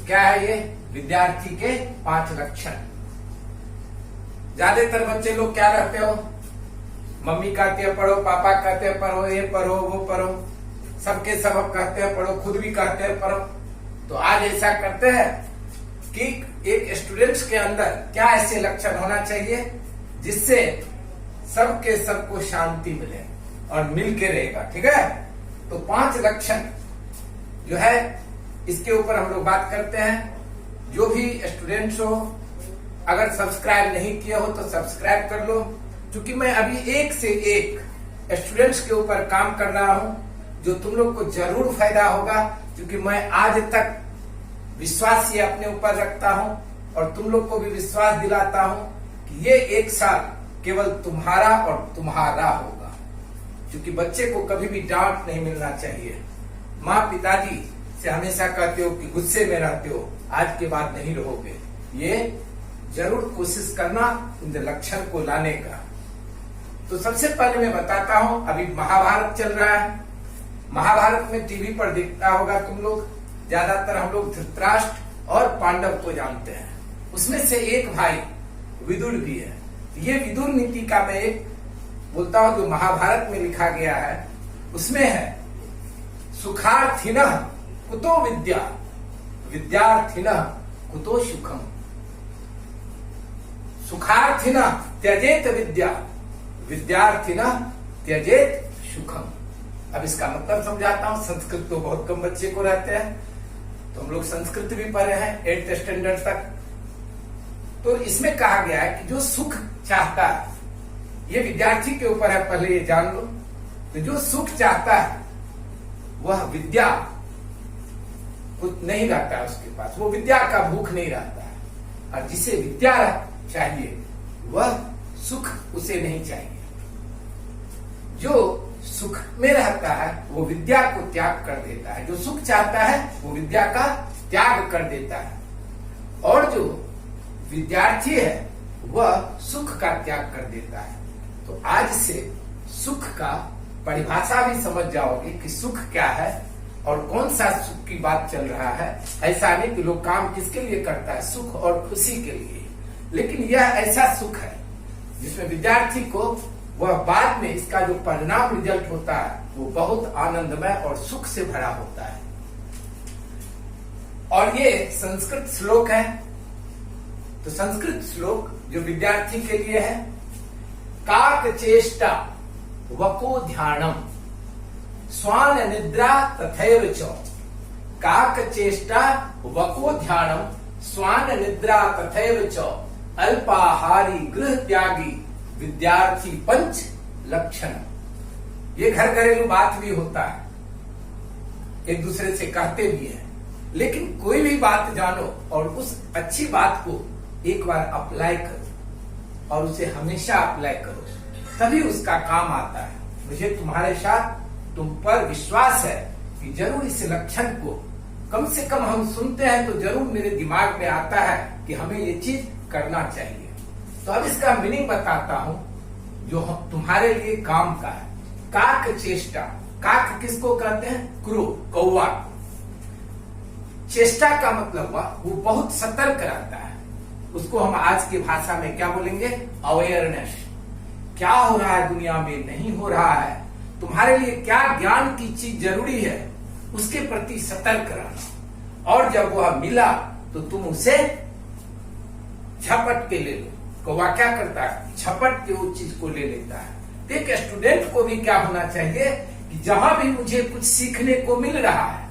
क्या है ये? विद्यार्थी के 5 लक्षण। ज्यादातर बच्चे लोग क्या रहते हो, मम्मी कहते हैं पढ़ो, पापा कहते हैं पढ़ो, ये पढ़ो वो पढ़ो, सबके सब कहते हैं पढ़ो, खुद भी कहते हैं पढ़ो। तो आज ऐसा करते हैं कि एक स्टूडेंट्स के अंदर क्या ऐसे लक्षण होना चाहिए जिससे सबके सबको शांति मिले और मिल के रहेगा। ठीक है, तो 5 लक्षण जो है इसके ऊपर हम लोग बात करते हैं। जो भी स्टूडेंट्स हो, अगर सब्सक्राइब नहीं किया हो तो सब्सक्राइब कर लो, क्योंकि मैं अभी एक से एक स्टूडेंट्स के ऊपर काम कर रहा हूं जो तुम लोग को जरूर फायदा होगा। क्योंकि मैं आज तक विश्वास ये अपने ऊपर रखता हूं और तुम लोग को भी विश्वास दिलाता हूं कि ये 1 साल केवल तुम्हारा और तुम्हारा होगा। क्योंकि बच्चे को कभी भी डांट नहीं मिलना चाहिए। माँ पिताजी से हमेशा कहते हो कि गुस्से में रहते हो, आज के बाद नहीं रहोगे। ये जरूर कोशिश करना इन लक्षण को लाने का। तो सबसे पहले मैं बताता हूं, अभी महाभारत चल रहा है। महाभारत में टीवी पर देखता होगा तुम लोग, ज्यादातर हम लोग धृतराष्ट्र और पांडव को जानते हैं। उसमें से एक भाई विदुर भी है। ये विदुर नीति का मैं एक बोलता हूं जो महाभारत में लिखा गया है, उसमें है सुखार्थिनः कुतो विद्या, विद्यार्थिनः कुतो सुखम। सुखार्थिनः त्यजेत विद्या, विद्यार्थिनः त्यजेत सुखम। अब इसका मतलब समझाता हूं। संस्कृत तो बहुत कम बच्चे को रहते हैं, तो हम लोग संस्कृत भी पढ़े हैं 8th स्टैंडर्ड तक। तो इसमें कहा गया है कि जो सुख चाहता है, ये विद्यार्थी के ऊपर है, पहले ये जान लो। तो जो सुख चाहता है वह विद्या कुछ नहीं रहता है उसके पास, वो विद्या का भूख नहीं रहता है। और जिसे विद्या चाहिए वह सुख उसे नहीं चाहिए। जो सुख में रहता है वो विद्या को त्याग कर देता है, जो सुख चाहता है वो विद्या का त्याग कर देता है। और जो विद्यार्थी है वह सुख का त्याग कर देता है। तो आज से सुख का परिभाषा भी समझ जाओगे कि सुख क्या है और कौन सा सुख की बात चल रहा है। ऐसा नहीं कि लोग काम किसके लिए करता है, सुख और खुशी के लिए। लेकिन यह ऐसा सुख है जिसमें विद्यार्थी को वह बाद में इसका जो परिणाम रिजल्ट होता है वो बहुत आनंदमय और सुख से भरा होता है। और ये संस्कृत श्लोक है। तो संस्कृत श्लोक जो विद्यार्थी के लिए है, काक चेष्टा वको ध्यानम स्वान निद्रा तथैव च। काक चेष्टा वको ध्यानम स्वान निद्रा तथैव च। अल्पाहारी गृह त्यागी विद्यार्थी 5 लक्षण। ये घर घरेलू बात भी होता है, एक दूसरे से कहते भी हैं। लेकिन कोई भी बात जानो और उस अच्छी बात को एक बार अप्लाई करो और उसे हमेशा अप्लाई करो, तभी उसका काम आता है। मुझे तुम्हारे साथ तुम पर विश्वास है कि जरूर इस लक्षण को कम से कम हम सुनते हैं तो जरूर मेरे दिमाग में आता है कि हमें ये चीज करना चाहिए। तो अब इसका मीनिंग बताता हूं जो तुम्हारे लिए काम का है। काक चेष्टा, काक किसको कहते हैं? क्रो, कौवा। चेष्टा का मतलब हुआ वो बहुत सतर्क रहता है। उसको हम आज की भाषा में क्या बोलेंगे? अवेयरनेस। क्या हो रहा है दुनिया में, नहीं हो रहा है, तुम्हारे लिए क्या ज्ञान की चीज जरूरी है, उसके प्रति सतर्क रहना। और जब वह मिला तो तुम उसे झपट के ले लो। कौवा क्या करता है? झपट के उस चीज को ले लेता है। तो एक स्टूडेंट को भी क्या होना चाहिए कि जहां भी मुझे कुछ सीखने को मिल रहा है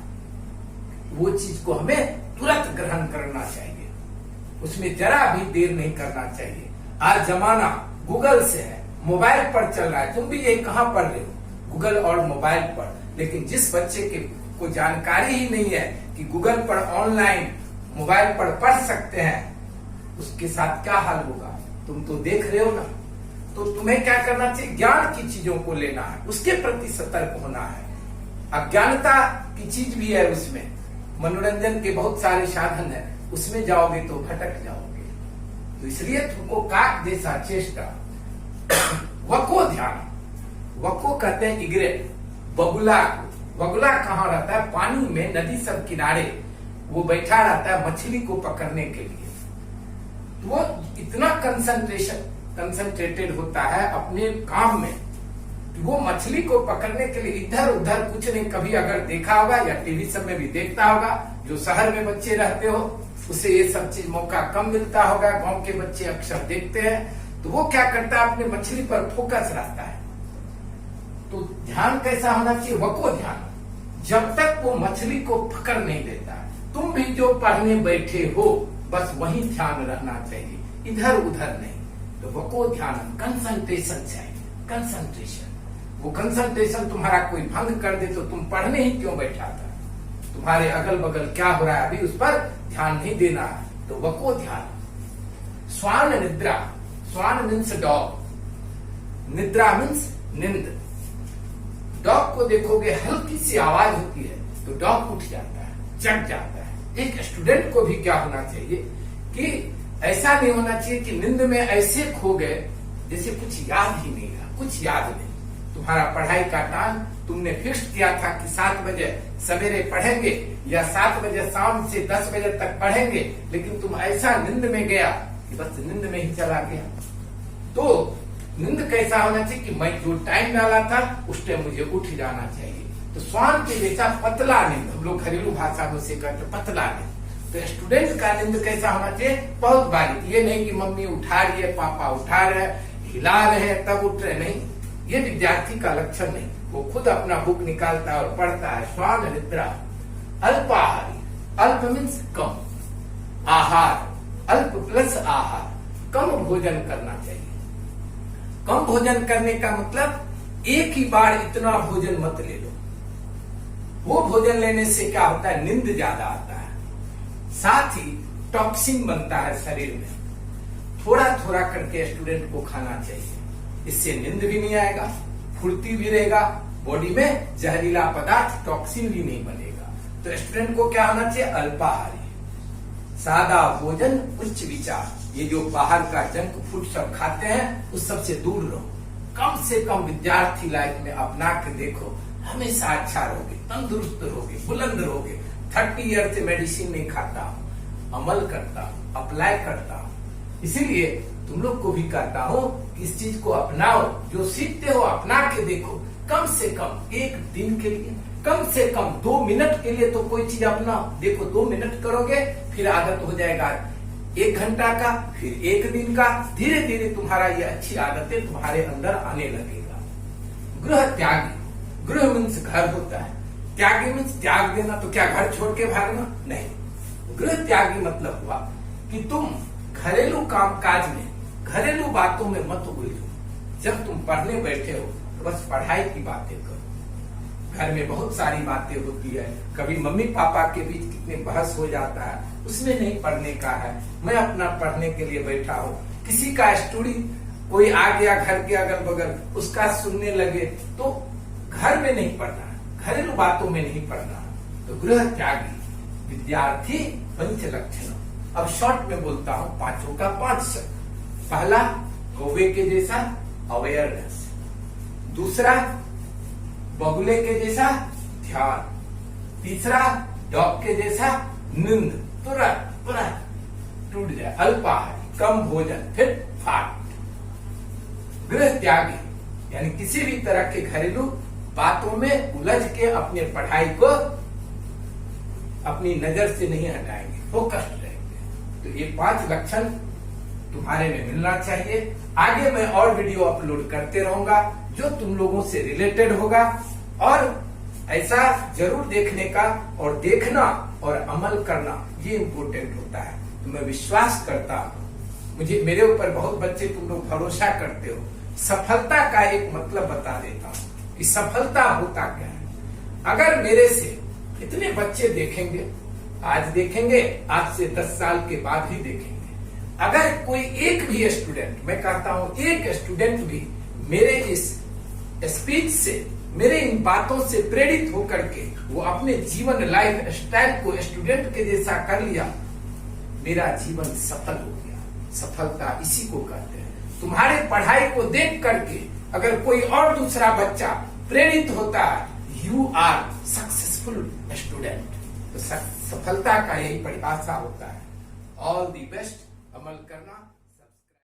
वो चीज को हमें तुरंत ग्रहण करना चाहिए, उसमें जरा भी देर नहीं करना चाहिए। आज जमाना गूगल से है, मोबाइल पर चल रहा है। तुम भी यही कहां पढ़ रहे हो? गूगल और मोबाइल पर। लेकिन जिस बच्चे के को जानकारी ही नहीं है कि गूगल पर ऑनलाइन मोबाइल पर पढ़ सकते हैं, उसके साथ क्या हाल होगा तुम तो देख रहे हो ना। तो तुम्हें क्या करना चाहिए? ज्ञान की चीजों को लेना है, उसके प्रति सतर्क होना है। अज्ञानता की चीज भी है उसमें, मनोरंजन के बहुत सारे साधन है, उसमें जाओगे तो भटक जाओगे। तो इसलिए तुमको काक जैसा चेष्टा, वको ध्यान। वको कहते हैं इग्रेट, बगुला। बगुला कहाँ रहता है? पानी में, नदी सब किनारे वो बैठा रहता है मछली को पकड़ने के लिए। तो वो इतना कंसंट्रेटेड होता है अपने काम में कि वो मछली को पकड़ने के लिए इधर उधर कुछ नहीं। कभी अगर देखा होगा या टीवी सब में भी देखता होगा, जो शहर में बच्चे रहते हो उसे ये सब चीज मौका कम मिलता होगा, गांव के बच्चे अक्सर देखते हैं। तो वो क्या करता है, अपने मछली पर फोकस रहता है। तो ध्यान कैसा होना चाहिए, वको ध्यान। जब तक वो मछली को पकड़ नहीं लेता, तुम भी जो पढ़ने बैठे हो बस वही ध्यान रहना चाहिए, इधर उधर नहीं। तो वको ध्यान, कंसंट्रेशन चाहिए, कंसंट्रेशन। वो कंसंट्रेशन तुम्हारा कोई भंग कर दे तो तुम पढ़ने ही क्यों बैठा था। तुम्हारे अगल बगल क्या हो रहा है अभी उस पर ध्यान नहीं देना है। तो वको ध्यान। स्वान निद्रा, स्वान मीन्स डॉग, निद्रा मीन्स नींद। डॉग को देखोगे हल्की सी आवाज होती है तो डॉग उठ जाता है, जग जाता है। एक स्टूडेंट को भी क्या होना चाहिए कि ऐसा नहीं होना चाहिए कि नींद में ऐसे खो गए जैसे कुछ याद ही नहीं रहा, कुछ याद नहीं। तुम्हारा पढ़ाई का टाइम तुमने फिक्स किया था कि 7 बजे सवेरे पढ़ेंगे या 7 बजे शाम से 10 बजे तक पढ़ेंगे, लेकिन तुम ऐसा नींद में गया कि बस नींद में ही चला गया। तो नींद कैसा होना चाहिए कि मैं जो टाइम डाला था उस टाइम मुझे उठ जाना चाहिए। तो स्वान के जैसा पतला नींद, हम लोग घरेलू भाषा में उसे कहते पतला नींद। तो स्टूडेंट का नींद कैसा होना चाहिए, बहुत बारीक। ये नहीं कि मम्मी उठा रही है, पापा उठा रहे, हिला रहे हैं तब उठ रहे, नहीं। ये विद्यार्थी का लक्षण नहीं। वो खुद अपना बुक निकालता है और पढ़ता है। स्वान निद्रा। अल्पाहारी, अल्प मीन्स कम, आहार, अल्प प्लस आहार, कम भोजन करना चाहिए। कम भोजन करने का मतलब एक ही बार इतना भोजन मत ले लो। वो भोजन लेने से क्या होता है, नींद ज्यादा आता है, साथ ही टॉक्सिन बनता है शरीर में। थोड़ा थोड़ा करके स्टूडेंट को खाना चाहिए, इससे नींद भी नहीं आएगा, फुर्ती भी रहेगा, बॉडी में जहरीला पदार्थ टॉक्सिन भी नहीं बनेगा। तो स्टूडेंट को क्या होना चाहिए, अल्पाहारी, सादा भोजन, उच्च विचार। ये जो बाहर का जंक फूड सब खाते हैं उस सबसे दूर रहो। कम से कम विद्यार्थी लाइफ में अपना के देखो, हमेशा अच्छा रहोगे, तंदुरुस्त रहोगे, बुलंद रहोगे। 30 ईयर से मेडिसिन नहीं खाता हूँ, अमल करता हूँ, अप्लाई करता हूँ। इसीलिए तुम लोग को भी कहता हूँ कि इस चीज को अपनाओ, जो सीखते हो अपना के देखो। कम से कम एक दिन के लिए, कम से कम 2 मिनट के लिए तो कोई चीज अपनाओ। देखो 2 मिनट करोगे फिर आदत हो जाएगा 1 घंटा का, फिर 1 दिन का। धीरे धीरे तुम्हारा ये अच्छी आदतें तुम्हारे अंदर आने लगेगा। गृह त्यागी, गृह मीन्स घर होता है, त्यागी मीन्स त्याग देना। तो क्या घर छोड़ के भागना, नहीं। गृह त्यागी मतलब हुआ कि तुम घरेलू कामकाज में, घरेलू बातों में मत उलझो। जब तुम पढ़ने बैठे हो तो बस पढ़ाई की बातें करो। घर में बहुत सारी बातें होती है, कभी मम्मी पापा के बीच कितने बहस हो जाता है, उसमें नहीं पढ़ने का है। मैं अपना पढ़ने के लिए बैठा हूँ। किसी का स्टोरी कोई आ गया घर के अगल बगल, उसका सुनने लगे तो घर में नहीं पढ़ना, घरेलू बातों में नहीं पढ़ना। तो गृह त्यागी विद्यार्थी पंच लक्षण। अब शॉर्ट में बोलता हूँ, 5 का 5 शब्द। पहला कौवे के जैसा अवेयरनेस, दूसरा बगुले के जैसा ध्यान, तीसरा डॉग के जैसा नींद, तुरंत टूट जाए, अल्पाहार, कम भोजन, फिर फास्ट। गृह त्यागी यानी किसी भी तरह के घरेलू बातों में उलझ के अपने पढ़ाई को अपनी नजर से नहीं हटाएंगे, फोकस्ड रहेंगे। तो ये 5 लक्षण तुम्हारे में मिलना चाहिए। आगे मैं और वीडियो अपलोड करते रहूंगा जो तुम लोगों से रिलेटेड होगा, और ऐसा जरूर देखने का, और देखना और अमल करना ये इम्पोर्टेंट होता है। तो मैं विश्वास करता हूँ, मुझे मेरे ऊपर बहुत बच्चे तुम लोग भरोसा करते हो। सफलता का एक मतलब बता देता हूँ कि सफलता होता क्या है। अगर मेरे से इतने बच्चे देखेंगे, आज देखेंगे, आज से 10 साल के बाद भी देखेंगे, अगर कोई एक भी स्टूडेंट, मैं कहता हूं एक स्टूडेंट भी मेरे इस स्पीच से, मेरे इन बातों से प्रेरित होकर के वो अपने जीवन लाइफ स्टाइल को स्टूडेंट के जैसा कर लिया, मेरा जीवन सफल हो गया। सफलता इसी को कहते हैं। तुम्हारे पढ़ाई को देख करके अगर कोई और दूसरा बच्चा प्रेरित होता है, यू आर सक्सेसफुल स्टूडेंट। तो सफलता का यही परिभाषा होता है। ऑल दी बेस्ट, अमल करना।